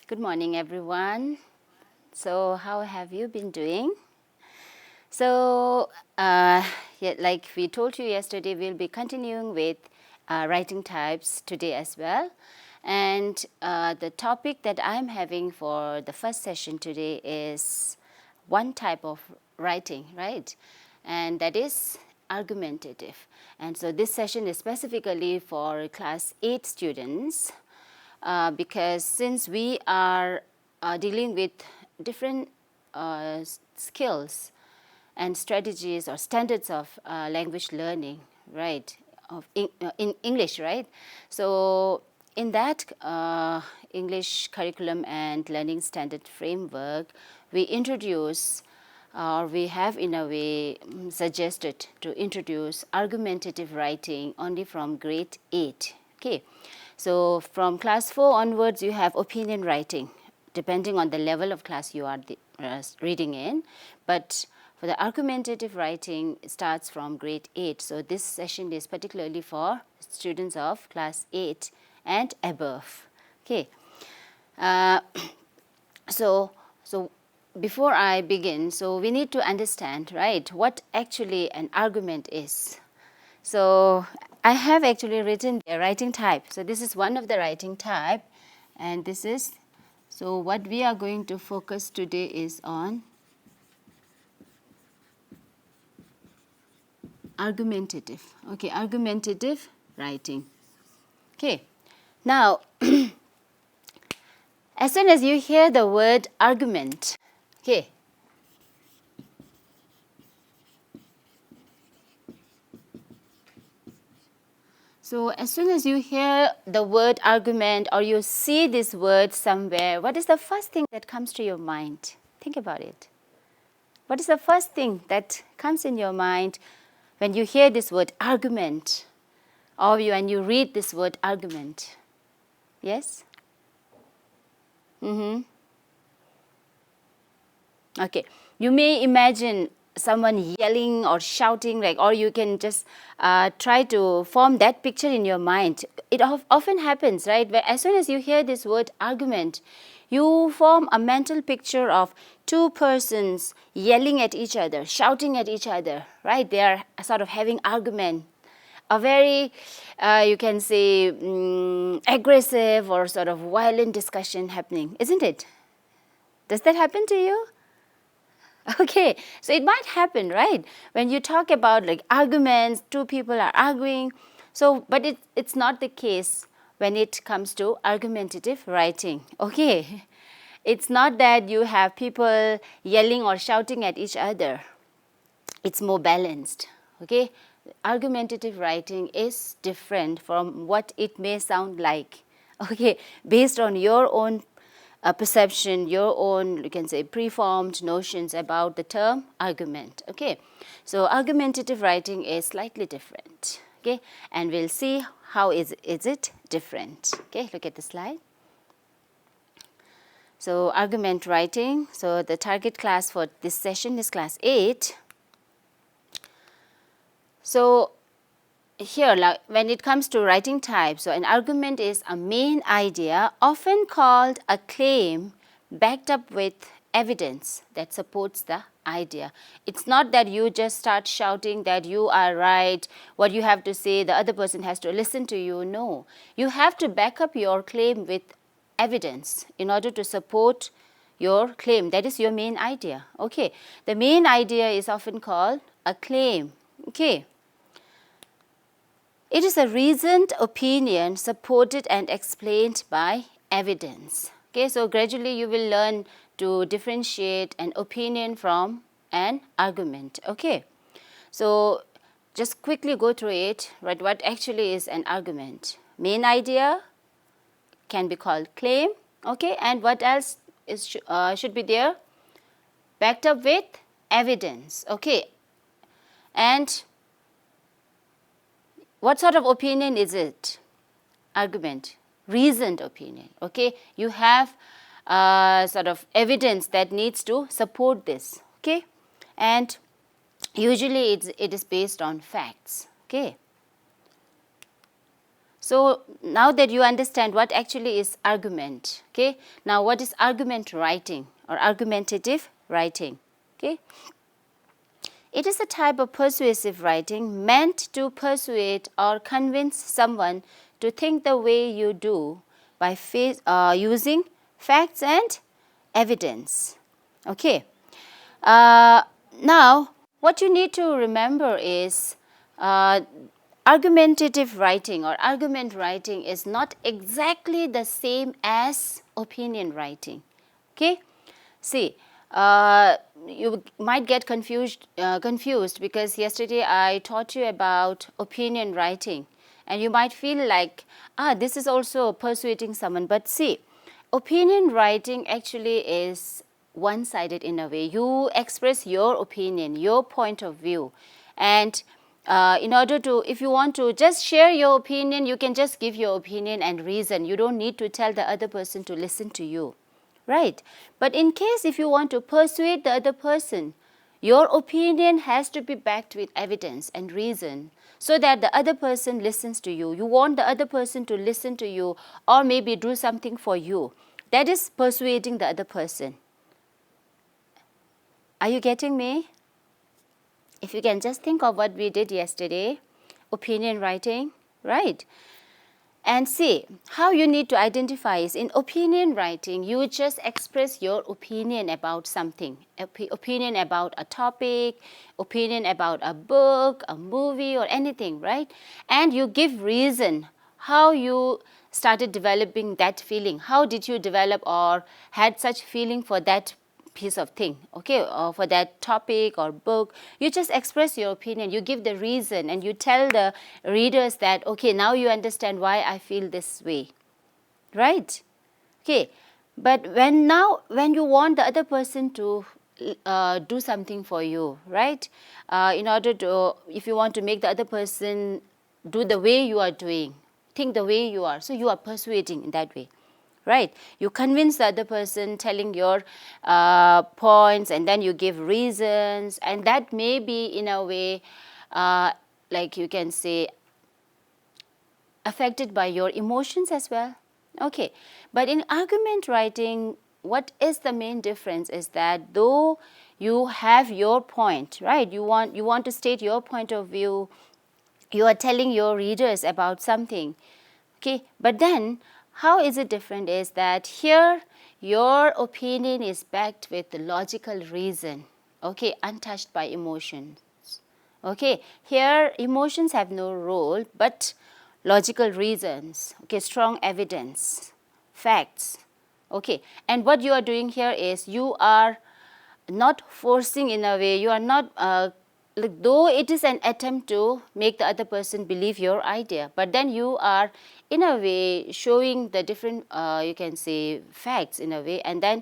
Good morning, everyone. So, how have you been doing? So, like we told you yesterday, we'll be continuing with writing types today as well. And the topic that I'm having for the first session today is one type of writing, right? And that is argumentative. And so this session is specifically for class 8 students. Because since we are dealing with different skills and strategies or standards of language learning, right, in English, right? So in that English curriculum and learning standard framework, we introduce or we have in a way suggested to introduce argumentative writing only from grade 8. Okay. So from class 4 onwards, you have opinion writing, depending on the level of class you are reading in. But for the argumentative writing, it starts from grade 8. So this session is particularly for students of class 8 and above. Okay. So before I begin, so we need to understand, right, what actually an argument is. So I have actually written a writing type. So this is one of the writing type, and this is, so what we are going to focus today is on argumentative. Okay, argumentative writing. Okay, now as soon as you hear the word argument, okay, so as soon as you hear the word argument or you see this word somewhere, what is the first thing that comes to your mind? Think about it. What is the first thing that comes in your mind when you hear this word argument or when you read this word argument? Yes? Okay. You may imagine someone yelling or shouting, like, or you can just try to form that picture in your mind. It often happens, right? Where as soon as you hear this word argument, you form a mental picture of two persons yelling at each other, shouting at each other, right? They are sort of having argument. A very, you can say, aggressive or sort of violent discussion happening, isn't it? Does that happen to you? Okay, so it might happen, right? When you talk about like arguments, two people are arguing. So, but it's not the case when it comes to argumentative writing. Okay, it's not that you have people yelling or shouting at each other. It's more balanced. Okay, argumentative writing is different from what it may sound like. Okay, based on your own perception, your own, you can say, preformed notions about the term argument. Okay, so argumentative writing is slightly different. Okay, and we'll see how is it different. Okay, look at the slide. So argument writing, so the target class for this session is class 8. So here, like, when it comes to writing type, so an argument is a main idea, often called a claim, backed up with evidence that supports the idea. It's not that you just start shouting that you are right, what you have to say, the other person has to listen to you. No, you have to back up your claim with evidence in order to support your claim. That is your main idea. Okay, the main idea is often called a claim. Okay. It is a reasoned opinion supported and explained by evidence. Okay, so gradually you will learn to differentiate an opinion from an argument. Okay, so just quickly go through it, right? What actually is an argument? Main idea can be called claim. Okay, and what else is should be there? Backed up with evidence. Okay, and what sort of opinion is it? Argument, reasoned opinion. Okay, you have sort of evidence that needs to support this. Okay, and usually it is based on facts. Okay, So now that you understand what actually is argument, okay, now what is argument writing or argumentative writing, okay? It is a type of persuasive writing meant to persuade or convince someone to think the way you do by using facts and evidence. Okay. Now, what you need to remember is argumentative writing or argument writing is not exactly the same as opinion writing. Okay. See, you might get confused because yesterday I taught you about opinion writing, and you might feel like, this is also persuading someone. But see, opinion writing actually is one-sided in a way. You express your opinion, your point of view, and in order to, if you want to just share your opinion, you can just give your opinion and reason. You don't need to tell the other person to listen to you. Right. But in case if you want to persuade the other person, your opinion has to be backed with evidence and reason so that the other person listens to you. You want the other person to listen to you or maybe do something for you. That is persuading the other person. Are you getting me? If you can just think of what we did yesterday, opinion writing, right? And see, how you need to identify is in opinion writing, you just express your opinion about something, opinion about a topic, opinion about a book, a movie or anything, right? And you give reason how you started developing that feeling. How did you develop or had such feeling for that piece of thing, okay, or for that topic or book? You just express your opinion, you give the reason, and you tell the readers that, okay, now you understand why I feel this way, right? Okay, but when you want the other person to do something for you, right, in order to, if you want to make the other person do the way you are doing, think the way you are, so you are persuading in that way. Right, you convince the other person, telling your points, and then you give reasons, and that may be in a way, like you can say, affected by your emotions as well. Okay, but in argument writing, what is the main difference is that though you have your point, right, you want to state your point of view, you are telling your readers about something, okay, but then how is it different is that here your opinion is backed with the logical reason, okay, untouched by emotions. Okay, here emotions have no role but logical reasons, okay, strong evidence, facts, okay. And what you are doing here is you are not forcing in a way, you are not like, though it is an attempt to make the other person believe your idea, but then you are in a way showing the different you can say facts in a way, and then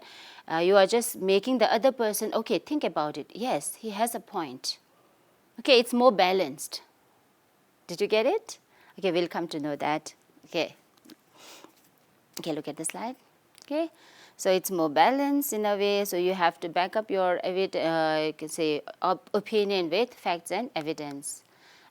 you are just making the other person, okay, think about it, yes, he has a point, okay, it's more balanced. Did you get it? Okay, we'll come to know that. Okay, look at the slide. Okay, so it's more balanced in a way, so you have to back up your you can say opinion with facts and evidence.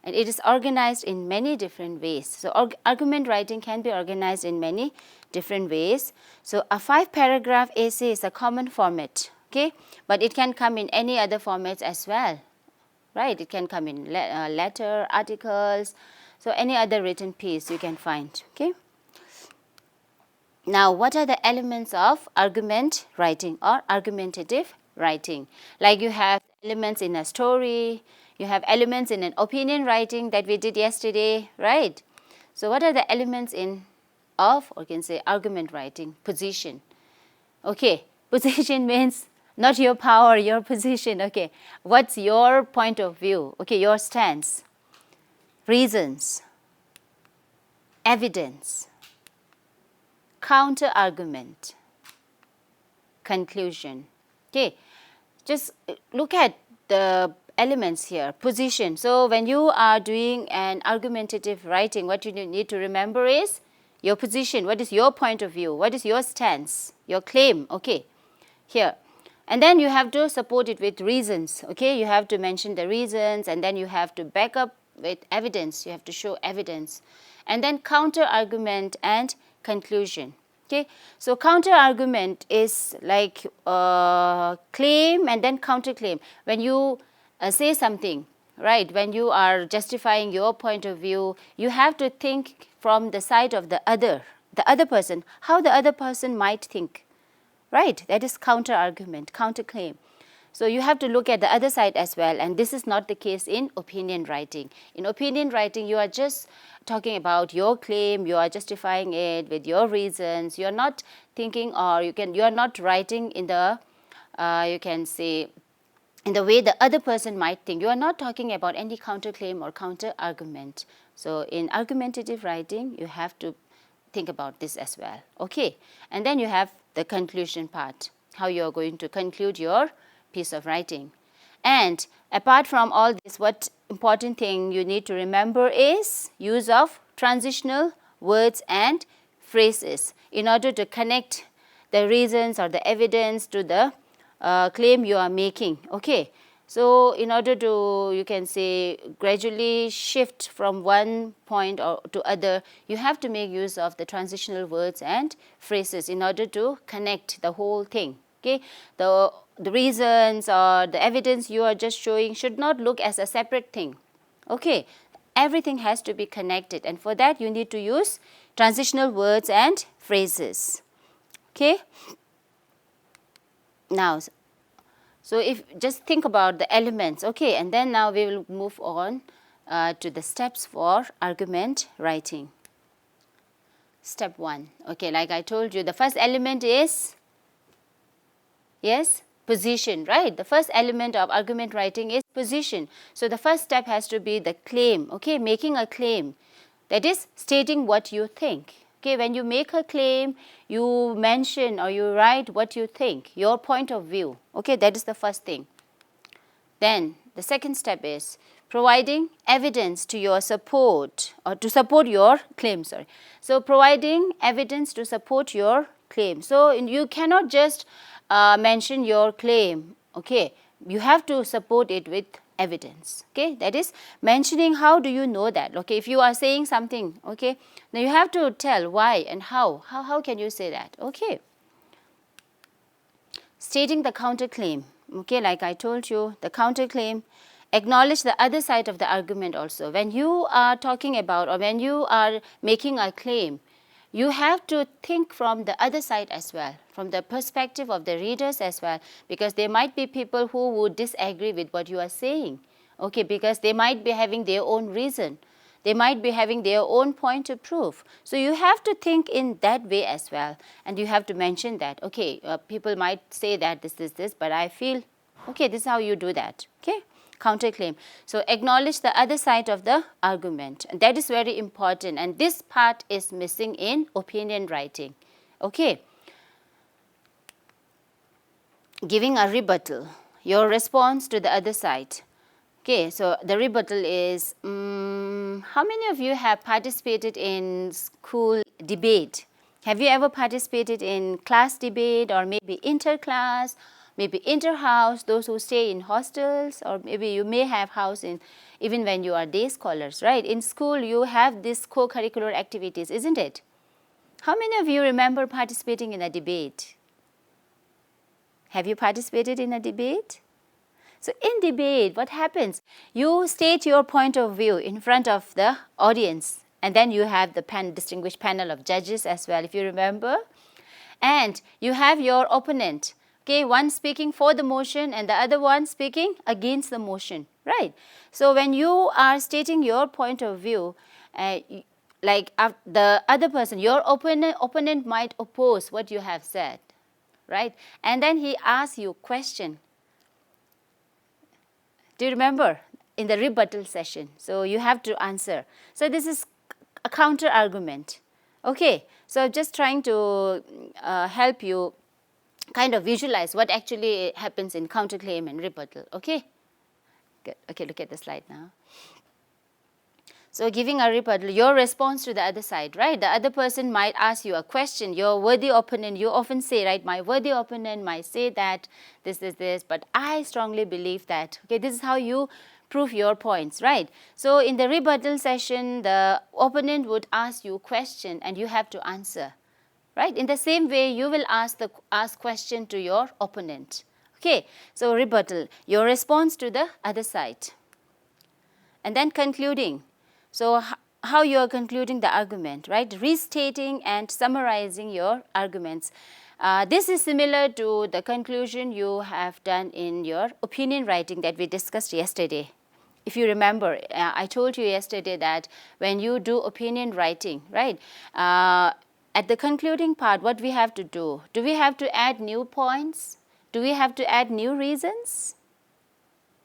And it is organized in many different ways. So argument writing can be organized in many different ways. So a 5-paragraph essay is a common format, okay, but it can come in any other formats as well, right? It can come in letter, articles, so any other written piece you can find, okay. Now, what are the elements of argument writing or argumentative writing? Like you have elements in a story, you have elements in an opinion writing that we did yesterday, right? So, what are the elements or you can say argument writing? Position. Okay, position means not your power, your position. Okay, what's your point of view? Okay, your stance, reasons, evidence, counter argument, conclusion. Okay, just look at the elements here. Position. So when you are doing an argumentative writing, what you need to remember is your position. What is your point of view? What is your stance? Your claim. Okay, here. And then you have to support it with reasons. Okay, you have to mention the reasons, and then you have to back up with evidence. You have to show evidence. And then counter argument and conclusion. Okay, so counter argument is like claim and then counterclaim. When you say something, right, when you are justifying your point of view, you have to think from the side of the other person, how the other person might think, right? That is counter argument, counterclaim. So you have to look at the other side as well, and this is not the case in opinion writing. In opinion writing, you are just talking about your claim, you are justifying it with your reasons. You are not thinking, or you are not writing in the you can say in the way the other person might think. You are not talking about any counterclaim or counter argument. So in argumentative writing, you have to think about this as well. Okay, and then you have the conclusion part, how you are going to conclude your piece of writing. And apart from all this, what important thing you need to remember is use of transitional words and phrases in order to connect the reasons or the evidence to the claim you are making. Okay, so in order to, you can say, gradually shift from one point or to other, you have to make use of the transitional words and phrases in order to connect the whole thing. Okay, the reasons or the evidence you are just showing should not look as a separate thing. Okay, everything has to be connected, and for that you need to use transitional words and phrases. Okay, now, so if just think about the elements. Okay, and then now we will move on to the steps for argument writing. Step 1. Okay, like I told you, the first element is, yes, position, right? The first element of argument writing is position. So the first step has to be the claim, okay, making a claim. That is stating what you think. Okay, when you make a claim, you mention or you write what you think, your point of view. Okay, that is the first thing. Then the second step is providing evidence to your support, or to support your claim, sorry. So providing evidence to support your claim. So you cannot just mention your claim, okay, you have to support it with evidence. Okay, that is mentioning. How do you know that? Okay, if you are saying something, okay, now you have to tell why and how can you say that? Okay, stating the counterclaim. Okay, like I told you, the counterclaim, acknowledge the other side of the argument also. When you are talking about, or when you are making a claim, you have to think from the other side as well, from the perspective of the readers as well, because there might be people who would disagree with what you are saying, okay, because they might be having their own reason, they might be having their own point to prove. So you have to think in that way as well, and you have to mention that, okay, people might say that this, but I feel, okay, this is how you do that, okay. Counterclaim. So acknowledge the other side of the argument, and that is very important, and this part is missing in opinion writing. Okay, giving a rebuttal, your response to the other side. Okay, so the rebuttal is, how many of you have participated in school debate? Have you ever participated in class debate, or maybe interclass, maybe inter-house, those who stay in hostels, or maybe you may have house in, even when you are day scholars, right? In school, you have these co-curricular activities, isn't it? How many of you remember participating in a debate? Have you participated in a debate? So in debate, what happens? You state your point of view in front of the audience, and then you have the distinguished panel of judges as well, if you remember. And you have your opponent. Okay, one speaking for the motion and the other one speaking against the motion, right? So when you are stating your point of view, like the other person, your opponent might oppose what you have said, right? And then he asks you a question. Do you remember? In the rebuttal session. So you have to answer. So this is a counter argument. Okay, so just trying to help you kind of visualize what actually happens in counterclaim and rebuttal. Okay, good. Okay, look at the slide now. So giving a rebuttal, your response to the other side, right? The other person might ask you a question. Your worthy opponent, you often say, right, my worthy opponent might say that this, but I strongly believe that. Okay, this is how you prove your points, right? So in the rebuttal session, the opponent would ask you a question and you have to answer, right? In the same way, you will ask question to your opponent. Okay, so rebuttal, your response to the other side. And then concluding. So how you are concluding the argument, right? Restating and summarizing your arguments. This is similar to the conclusion you have done in your opinion writing that we discussed yesterday. If you remember, I told you yesterday that when you do opinion writing, right, at the concluding part, what we have to do we have to add new points? Do we have to add new reasons?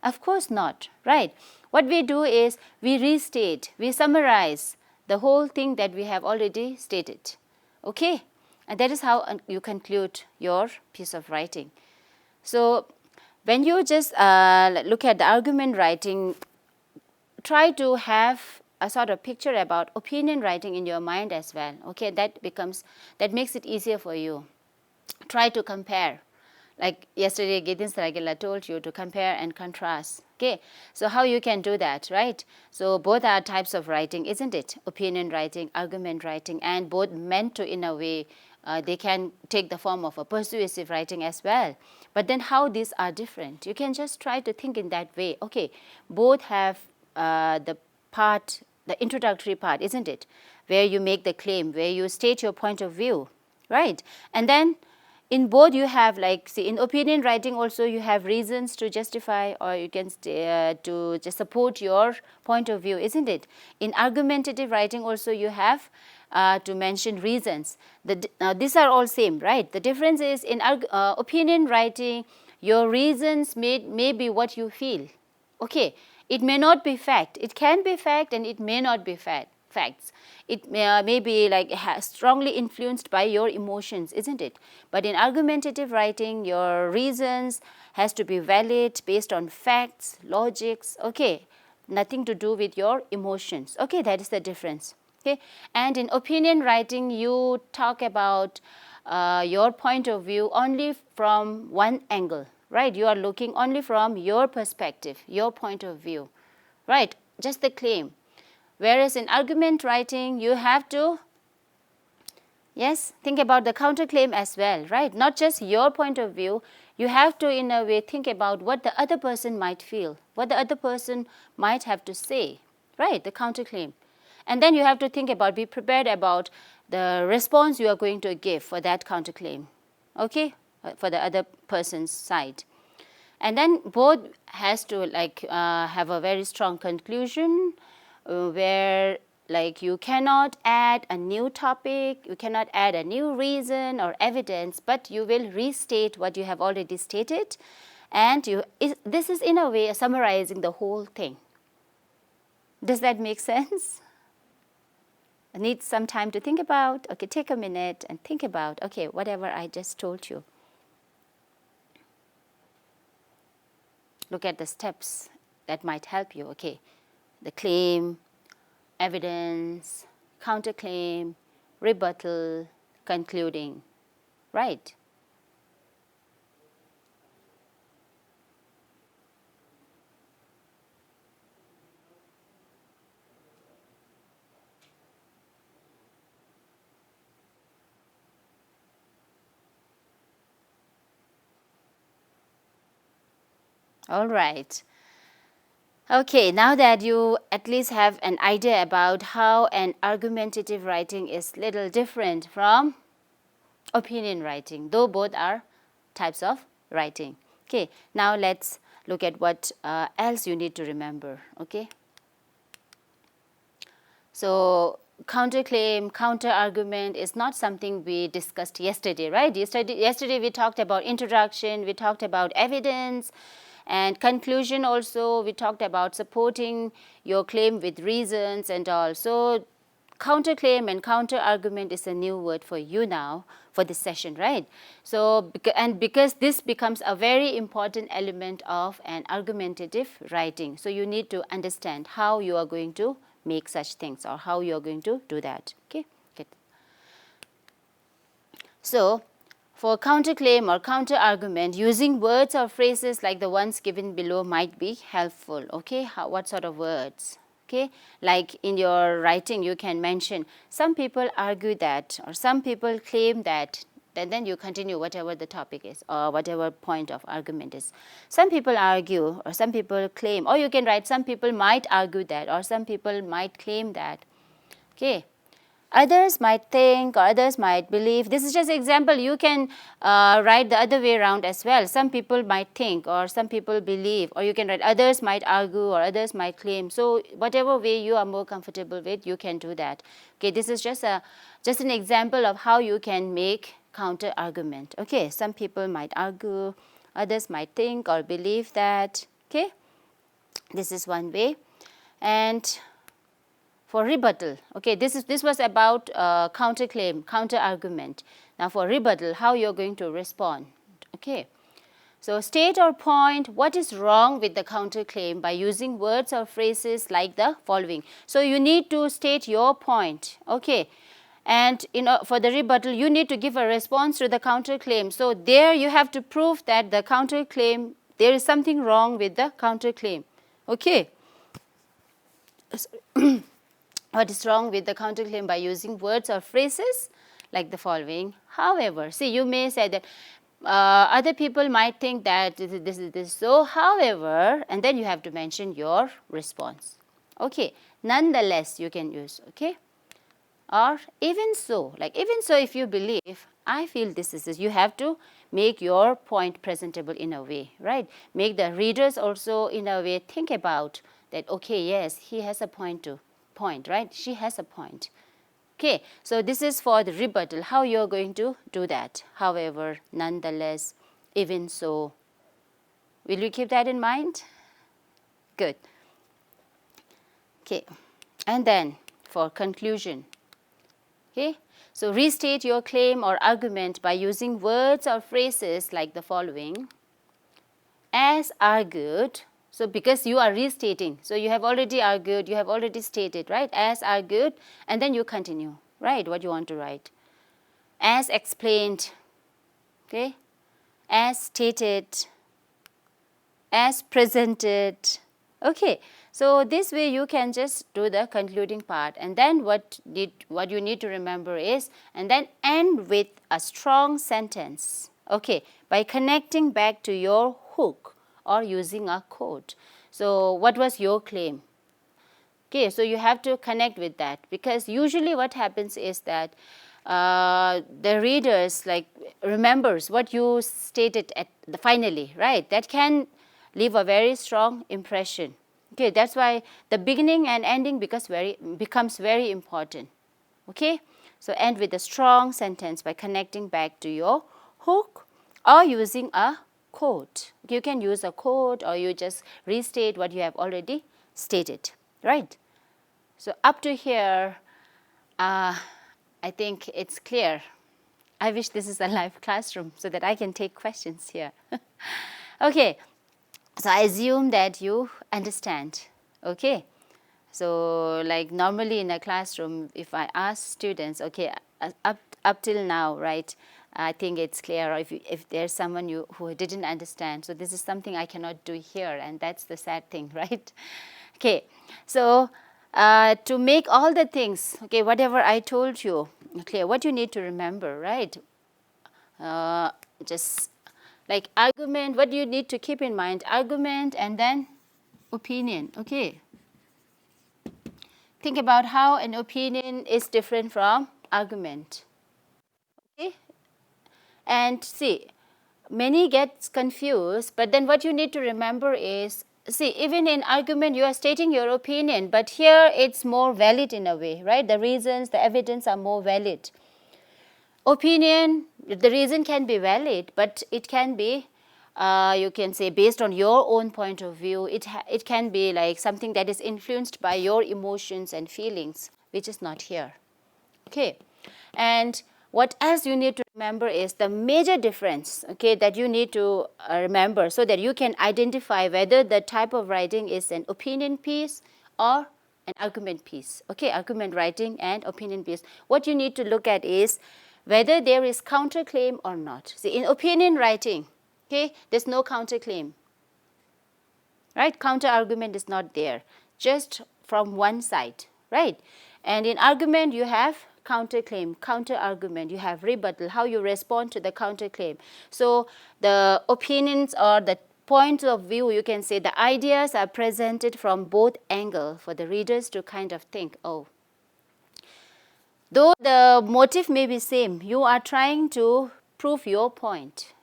Of course not, right? What we do is we restate, we summarize the whole thing that we have already stated, okay? And that is how you conclude your piece of writing. So when you just look at the argument writing, try to have a sort of picture about opinion writing in your mind as well, okay? That makes it easier for you. Try to compare. Like yesterday, Gideon Saragila told you to compare and contrast. Okay, so how you can do that, right? So both are types of writing, isn't it? Opinion writing, argument writing, and both meant to, in a way, they can take the form of a persuasive writing as well. But then how these are different? You can just try to think in that way. Okay, both have the introductory part, isn't it? Where you make the claim, where you state your point of view, right? And then in both you have, like, see, in opinion writing also you have reasons to justify, or you can to just support your point of view, isn't it? In argumentative writing also you have to mention reasons. These are all same, right? The difference is in opinion writing, your reasons may be what you feel. Okay, it may not be fact. It can be fact and it may not be facts. It may be like strongly influenced by your emotions, isn't it? But in argumentative writing, your reasons has to be valid, based on facts, logics, okay? Nothing to do with your emotions. Okay, that is the difference. Okay, and in opinion writing, you talk about your point of view only from one angle, right? You are looking only from your perspective, your point of view, right? Just the claim. Whereas in argument writing, you have to, yes, think about the counterclaim as well, right? Not just your point of view. You have to, in a way, think about what the other person might feel, what the other person might have to say, right? The counterclaim. And then you have to think about, be prepared about the response you are going to give for that counterclaim, okay, for the other person's side. And then both has to, like, have a very strong conclusion, where, like, you cannot add a new topic, you cannot add a new reason or evidence, but you will restate what you have already stated, and this is in a way summarizing the whole thing. Does that make sense? I need some time to think about. Okay, take a minute and think about, okay, whatever I just told you. Look at the steps that might help you. Okay, the claim, evidence, counterclaim, rebuttal, concluding, right? All right. Okay, now that you at least have an idea about how an argumentative writing is little different from opinion writing, though both are types of writing. Okay, now let's look at what else you need to remember, okay? So counterclaim, counter-argument is not something we discussed yesterday, right? Yesterday we talked about introduction, we talked about evidence, and conclusion also. We talked about supporting your claim with reasons and all. So counterclaim and counter-argument is a new word for you now for this session, right? So, because this becomes a very important element of an argumentative writing, so you need to understand how you are going to make such things or how you are going to do that, okay? So For counterclaim or counter-argument, using words or phrases like the ones given below might be helpful. Okay, what sort of words? Okay, like in your writing, you can mention some people argue that, or some people claim that. Then you continue whatever the topic is or whatever point of argument is. Some people argue, or some people claim, or you can write some people might argue that, or some people might claim that. Okay. Others might think, or others might believe. This is just an example. You can write the other way around as well. Some people might think, or some people believe, or you can write others might argue, or others might claim. So whatever way you are more comfortable with, you can do that. Okay, this is just an example of how you can make counter argument. Okay, some people might argue, others might think or believe that. Okay, this is one way. And for rebuttal, okay, this was about counterclaim, counter argument. Now for rebuttal, how you're going to respond. Okay, so state or point what is wrong with the counterclaim by using words or phrases like the following. So you need to state your point. Okay, and for the rebuttal, you need to give a response to the counterclaim. So there you have to prove that the counterclaim, there is something wrong with the counterclaim. Okay. What is wrong with the counterclaim by using words or phrases like the following. However, see, you may say that other people might think that this is so, however, and then you have to mention your response. Okay, nonetheless you can use, okay, or even so, like even so if you believe, I feel this is this. You have to make your point presentable in a way, right? Make the readers also in a way think about that, okay, yes, he has a point too. Right? She has a point. Okay, so this is for the rebuttal, how you're going to do that. However, nonetheless, even so. Will you keep that in mind? Good. Okay, and then for conclusion. Okay, so restate your claim or argument by using words or phrases like the following. As argued. So because you are restating, so you have already argued, you have already stated, right? As argued, and then you continue, right? What you want to write. As explained, okay? As stated, as presented, okay? So this way you can just do the concluding part, and then what you need to remember is, and then end with a strong sentence, okay? By connecting back to your hook or using a quote. So what was your claim? Okay, so you have to connect with that, because usually what happens is that the readers like remembers what you stated at the finally, right? That can leave a very strong impression. Okay, that's why the beginning and ending becomes very important. Okay, so end with a strong sentence by connecting back to your hook or using a quote. You can use a quote, or you just restate what you have already stated, right? So up to here, I think it's clear. I wish this is a live classroom so that I can take questions here. Okay, so I assume that you understand. Okay, so like normally in a classroom, if I ask students, okay, up till now, right, I think it's clear. Or if there's someone who didn't understand, so this is something I cannot do here, and that's the sad thing, right? Okay, so to make all the things, okay, whatever I told you clear, what you need to remember, right? Just like argument, what you need to keep in mind, argument and then opinion, okay? Think about how an opinion is different from argument. Okay? And see, many gets confused, but then what you need to remember is, see, even in argument you are stating your opinion, but here it's more valid in a way, right? The reasons, the evidence are more valid. Opinion, the reason can be valid, but it can be, you can say, based on your own point of view. It can be like something that is influenced by your emotions and feelings, which is not here. Okay, and what else you need to remember is the major difference, okay, that you need to remember so that you can identify whether the type of writing is an opinion piece or an argument piece. Okay, argument writing and opinion piece. What you need to look at is whether there is counterclaim or not. See, in opinion writing, okay, there's no counterclaim, right? Counter argument is not there, just from one side, right? And in argument, you have counterclaim, counter argument, you have rebuttal, how you respond to the counterclaim. So the opinions or the points of view, you can say the ideas are presented from both angles for the readers to kind of think, oh, though the motive may be same, you are trying to prove your point.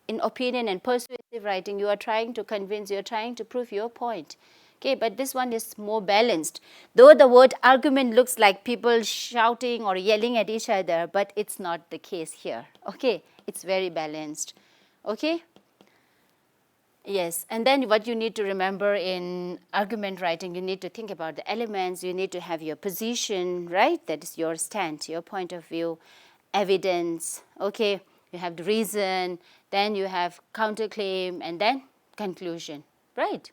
In opinion and persuasive writing, you are trying to convince, you are trying to prove your point. Okay, but this one is more balanced. Though the word argument looks like people shouting or yelling at each other, but it's not the case here. Okay, it's very balanced. Okay? Yes, and then what you need to remember in argument writing, you need to think about the elements, you need to have your position, right? That is your stand, your point of view, evidence, okay? You have the reason, then you have counterclaim, and then conclusion, right?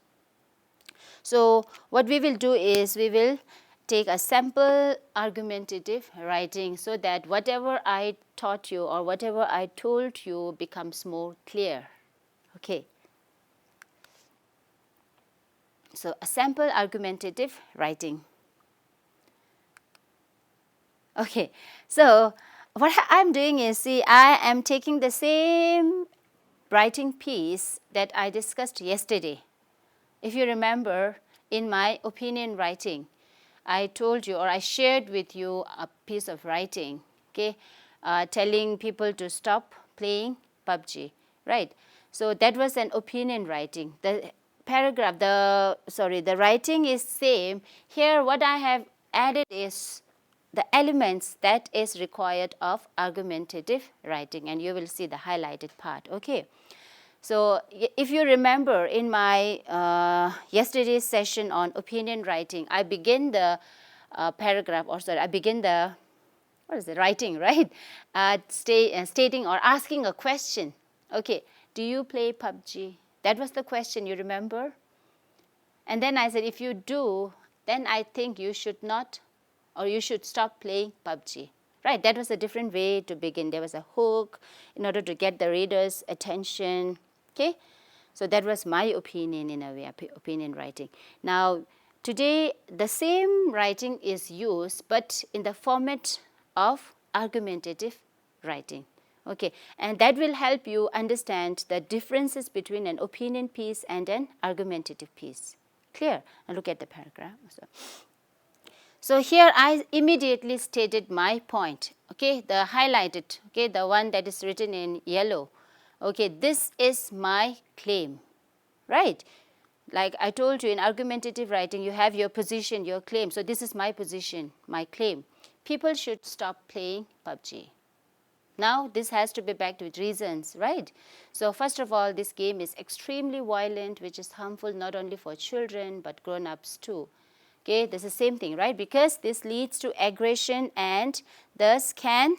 So what we will do is we will take a sample argumentative writing so that whatever I taught you or whatever I told you becomes more clear, okay? So a sample argumentative writing. Okay, so what I'm doing is, see, I am taking the same writing piece that I discussed yesterday. If you remember, in my opinion writing, I told you or I shared with you a piece of writing, okay, telling people to stop playing PUBG, right? So that was an opinion writing. The paragraph, the writing is same. Here what I have added is the elements that is required of argumentative writing, and you will see the highlighted part, okay? So if you remember in my yesterday's session on opinion writing, I begin the paragraph, or sorry, I begin the, what is it, writing, right? Stating or asking a question. Okay, do you play PUBG? That was the question, you remember? And then I said, if you do, then I think you should not, or you should stop playing PUBG. Right, that was a different way to begin. There was a hook in order to get the reader's attention. Okay, so that was my opinion in a way, opinion writing. Now, today the same writing is used, but in the format of argumentative writing. Okay, and that will help you understand the differences between an opinion piece and an argumentative piece. Clear? Now look at the paragraph. So here I immediately stated my point, okay, the highlighted, okay, the one that is written in yellow. Okay, this is my claim, right? Like I told you in argumentative writing, you have your position, your claim. So this is my position, my claim. People should stop playing PUBG. Now this has to be backed with reasons, right? So first of all, this game is extremely violent, which is harmful not only for children but grown-ups too. Okay, this is the same thing, right? Because this leads to aggression and thus can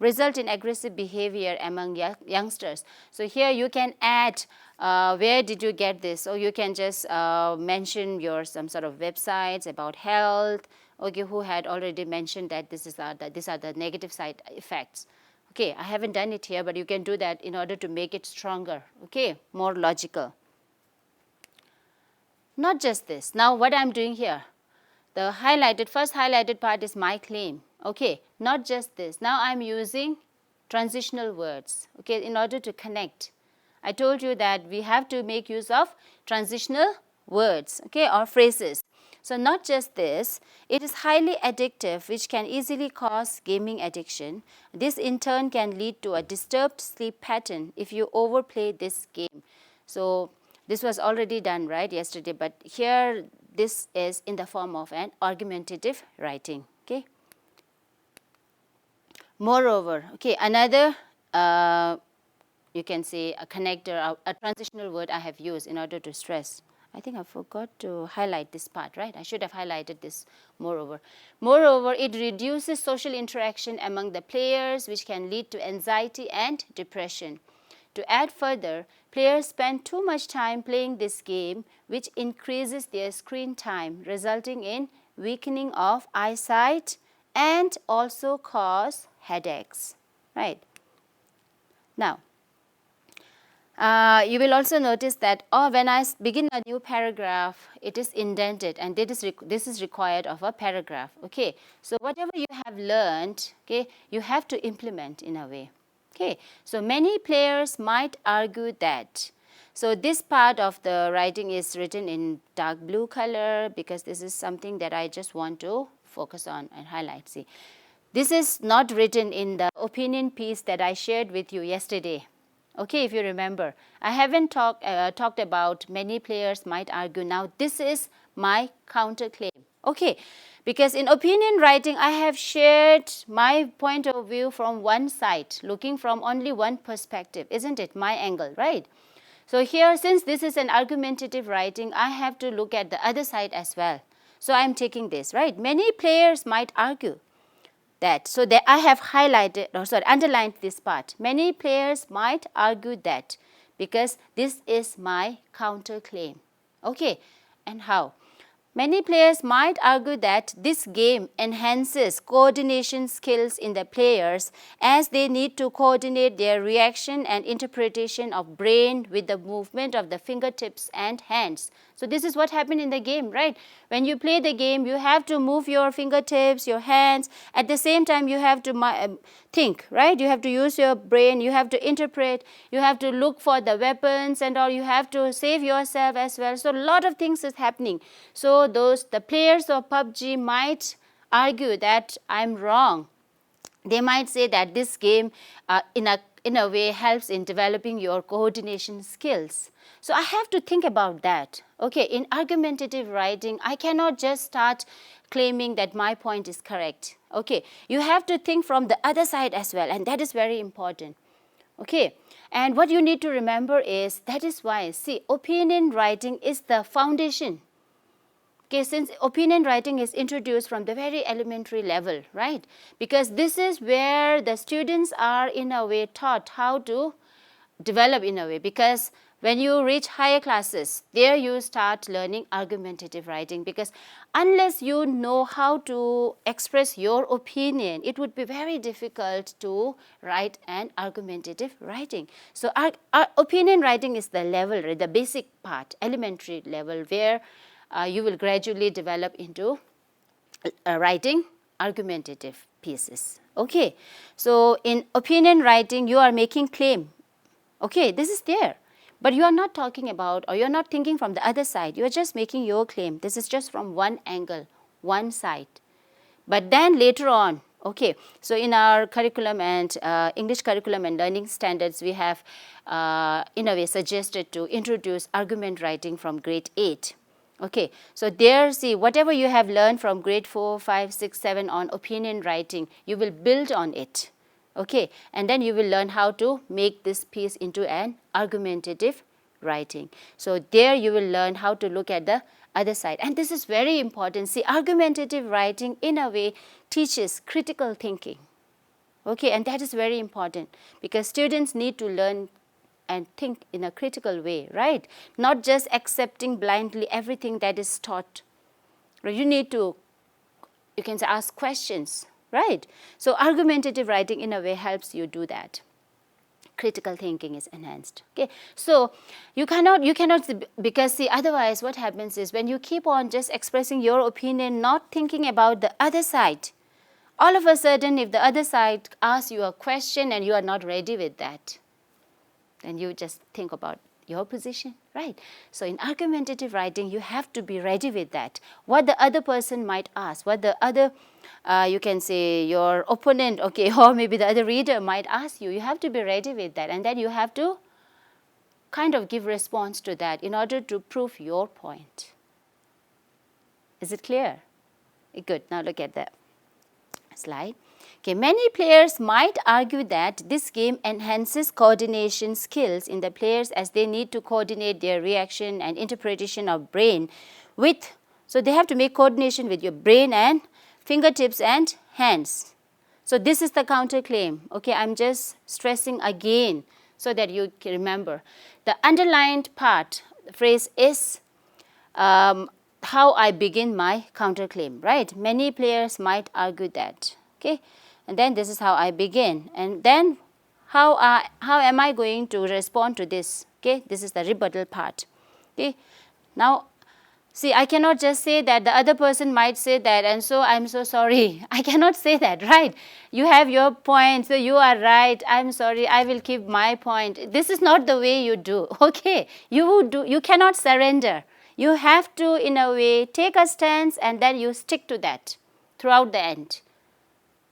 result in aggressive behavior among youngsters. So here you can add where did you get this, or you can just mention your some sort of websites about health, okay, who had already mentioned that these are the negative side effects. Okay, I haven't done it here, but you can do that in order to make it stronger, okay, more logical. Not just this. Now what I'm doing here, the first highlighted part is my claim. Okay, not just this. Now I'm using transitional words, okay, in order to connect. I told you that we have to make use of transitional words, okay, or phrases. So not just this, it is highly addictive, which can easily cause gaming addiction. This in turn can lead to a disturbed sleep pattern if you overplay this game. So this was already done, right, yesterday, but here this is in the form of an argumentative writing, okay. Moreover, okay, another, you can say a connector, a transitional word I have used in order to stress. I think I forgot to highlight this part, right? I should have highlighted this moreover. Moreover, it reduces social interaction among the players, which can lead to anxiety and depression. To add further, players spend too much time playing this game, which increases their screen time, resulting in weakening of eyesight and also cause headaches, right? Now, you will also notice that when I begin a new paragraph, it is indented, and this is required of a paragraph. Okay, so whatever you have learned, okay, you have to implement in a way. Okay, so many players might argue that. So this part of the writing is written in dark blue color because this is something that I just want to focus on and highlight. See, this is not written in the opinion piece that I shared with you yesterday. Okay, if you remember, I haven't talked about many players might argue. Now, this is my counterclaim. Okay, because in opinion writing, I have shared my point of view from one side, looking from only one perspective, isn't it? My angle, right? So here, since this is an argumentative writing, I have to look at the other side as well. So I'm taking this, right? Many players might argue that. So that I have highlighted, underlined this part. Many players might argue that because this is my counterclaim. Okay, and how? Many players might argue that this game enhances coordination skills in the players as they need to coordinate their reaction and interpretation of brain with the movement of the fingertips and hands. So this is what happened in the game, right? When you play the game, you have to move your fingertips, your hands. At the same time, you have to think, right? You have to use your brain, you have to interpret, you have to look for the weapons and all, you have to save yourself as well. So a lot of things is happening. So the players of PUBG might argue that I'm wrong. They might say that this game in a way helps in developing your coordination skills. So I have to think about that. Okay, in argumentative writing, I cannot just start claiming that my point is correct. Okay, you have to think from the other side as well, and that is very important. Okay, and what you need to remember is, that is why, see, opinion writing is the foundation. Okay, since opinion writing is introduced from the very elementary level, right? Because this is where the students are in a way taught how to develop in a way. Because when you reach higher classes, there you start learning argumentative writing. Because unless you know how to express your opinion, it would be very difficult to write an argumentative writing. So our opinion writing is the level, the basic part, elementary level, where you will gradually develop into writing argumentative pieces. Okay, so in opinion writing, you are making claim. Okay, this is there, but you are not talking about, or you are not thinking from the other side. You are just making your claim. This is just from one angle, one side. But then later on, okay, so in our curriculum and English curriculum and learning standards, we have in a way suggested to introduce argument writing from grade 8. Okay, so there, see, whatever you have learned from grade 4, 5, 6, 7 on opinion writing, you will build on it. Okay, and then you will learn how to make this piece into an argumentative writing. So there you will learn how to look at the other side. And this is very important. See, argumentative writing in a way teaches critical thinking. Okay, and that is very important because students need to learn and think in a critical way, right? Not just accepting blindly everything that is taught. You need to, you can say, ask questions, right? So argumentative writing in a way helps you do that. Critical thinking is enhanced. Okay, so you cannot, because see, otherwise what happens is when you keep on just expressing your opinion, not thinking about the other side, all of a sudden if the other side asks you a question and you are not ready with that, then you just think about your position, right? So in argumentative writing, you have to be ready with that. What the other person might ask, what the other, you can say your opponent, okay, or maybe the other reader might ask you, you have to be ready with that. And then you have to kind of give response to that in order to prove your point. Is it clear? Good, now look at the slide. Okay, many players might argue that this game enhances coordination skills in the players as they need to coordinate their reaction and interpretation of brain with, so they have to make coordination with your brain and fingertips and hands. So this is the counterclaim. Okay, I'm just stressing again so that you can remember. The underlined part, the phrase is how I begin my counterclaim, right? Many players might argue that. Okay, and then this is how I begin, and then how am I going to respond to this? Okay, this is the rebuttal part. Okay, now see, I cannot just say that. The other person might say that, and so I'm so sorry. I cannot say that, right? You have your point, so you are right. I'm sorry, I will keep my point. This is not the way you do, okay? You cannot surrender. You have to, in a way, take a stance and then you stick to that throughout the end.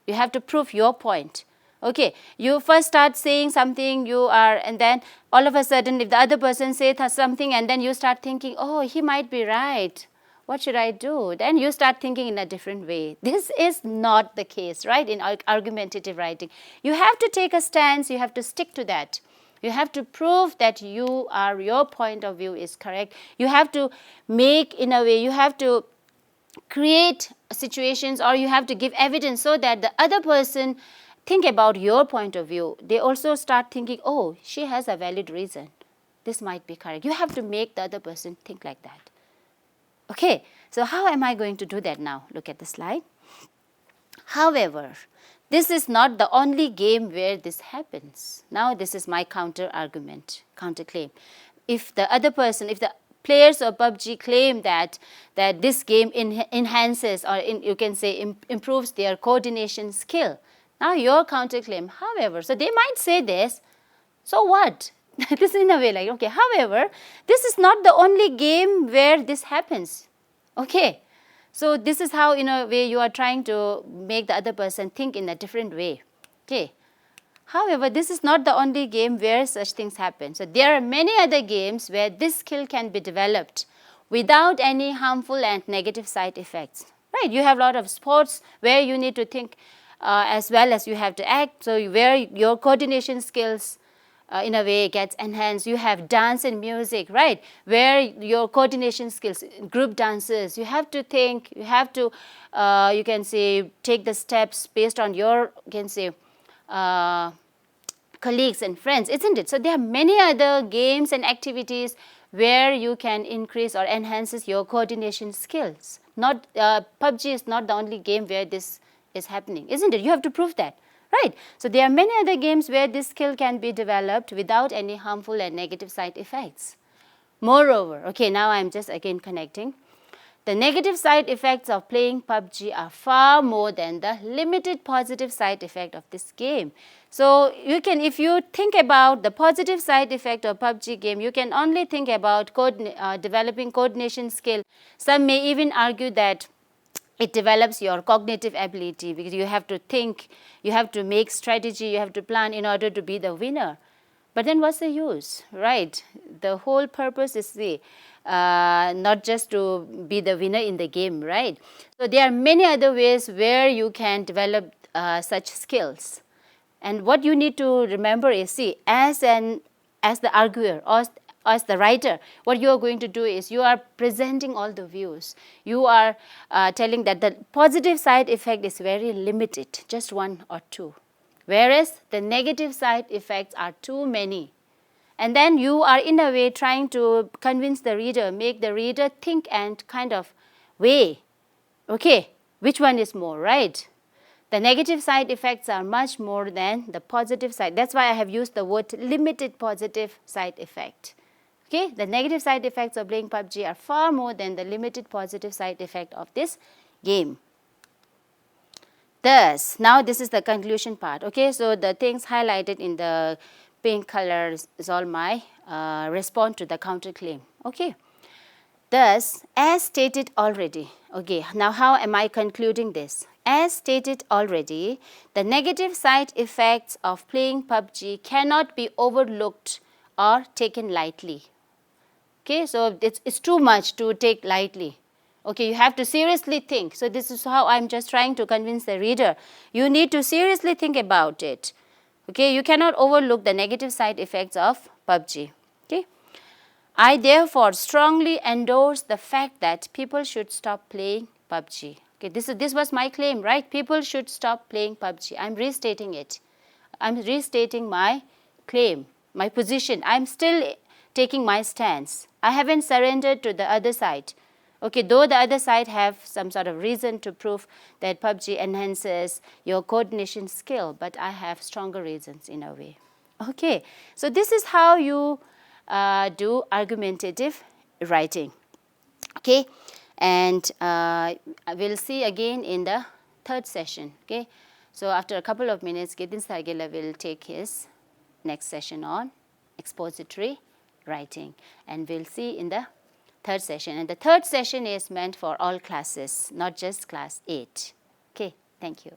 You have to prove your point. Okay, you first start saying something, and then all of a sudden if the other person says something and then you start thinking, oh, he might be right. What should I do? Then you start thinking in a different way. This is not the case, right, in argumentative writing. You have to take a stance, you have to stick to that. You have to prove that your point of view is correct. You have to make, in a way, you have to create situations, or you have to give evidence so that the other person think about your point of view. They also start thinking, oh, she has a valid reason. This might be correct. You have to make the other person think like that. Okay, so how am I going to do that now? Look at the slide. However, this is not the only game where this happens. Now this is my counter argument, counterclaim. If the other person, if the players of PUBG claim that this game enhances, or you can say improves their coordination skill, now your counterclaim, however, so they might say this, so what? This is in a way like, okay, however, this is not the only game where this happens. Okay, so this is how, in a way, you are trying to make the other person think in a different way. Okay, however, this is not the only game where such things happen. So there are many other games where this skill can be developed without any harmful and negative side effects. Right, you have a lot of sports where you need to think as well as you have to act, so where your coordination skills in a way gets enhanced. You have dance and music, right, where your coordination skills, group dances, you have to think, you have to you can say take the steps based on your, you can say, colleagues and friends, isn't it? So there are many other games and activities where you can increase or enhances your coordination skills. Not PUBG is not the only game where this is happening, isn't it? You have to prove that, right? So there are many other games where this skill can be developed without any harmful and negative side effects. Moreover, okay, now I'm just again connecting. The negative side effects of playing PUBG are far more than the limited positive side effect of this game. So you can, if you think about the positive side effect of PUBG game, you can only think about developing coordination skill. Some may even argue that it develops your cognitive ability, because you have to think, you have to make strategy, you have to plan in order to be the winner. But then what's the use, right? The whole purpose is not just to be the winner in the game, right? So there are many other ways where you can develop such skills. And what you need to remember is, see, as the arguer or as the writer, what you are going to do is you are presenting all the views. You are telling that the positive side effect is very limited, just one or two, whereas the negative side effects are too many. And then you are in a way trying to convince the reader, make the reader think and kind of weigh, okay, which one is more, right? The negative side effects are much more than the positive side. That's why I have used the word limited positive side effect. Okay, the negative side effects of playing PUBG are far more than the limited positive side effect of this game. Thus, now this is the conclusion part. Okay, so the things highlighted in the pink color is all my response to the counterclaim. Okay, thus, as stated already, okay, now how am I concluding this? As stated already, the negative side effects of playing PUBG cannot be overlooked or taken lightly. Okay, so it's too much to take lightly. Okay, you have to seriously think. So this is how I'm just trying to convince the reader. You need to seriously think about it. Okay, you cannot overlook the negative side effects of PUBG. Okay, I therefore strongly endorse the fact that people should stop playing PUBG. Okay, this was my claim, right? People should stop playing PUBG. I'm restating it. I'm restating my claim, my position. I'm still taking my stance. I haven't surrendered to the other side. Okay, though the other side have some sort of reason to prove that PUBG enhances your coordination skill, but I have stronger reasons in a way. Okay, so this is how you do argumentative writing. Okay, and we'll see again in the third session. Okay, so after a couple of minutes, Gitin Sargela will take his next session on expository writing, and we'll see in the third session. And the third session is meant for all classes, not just class 8. Okay, thank you.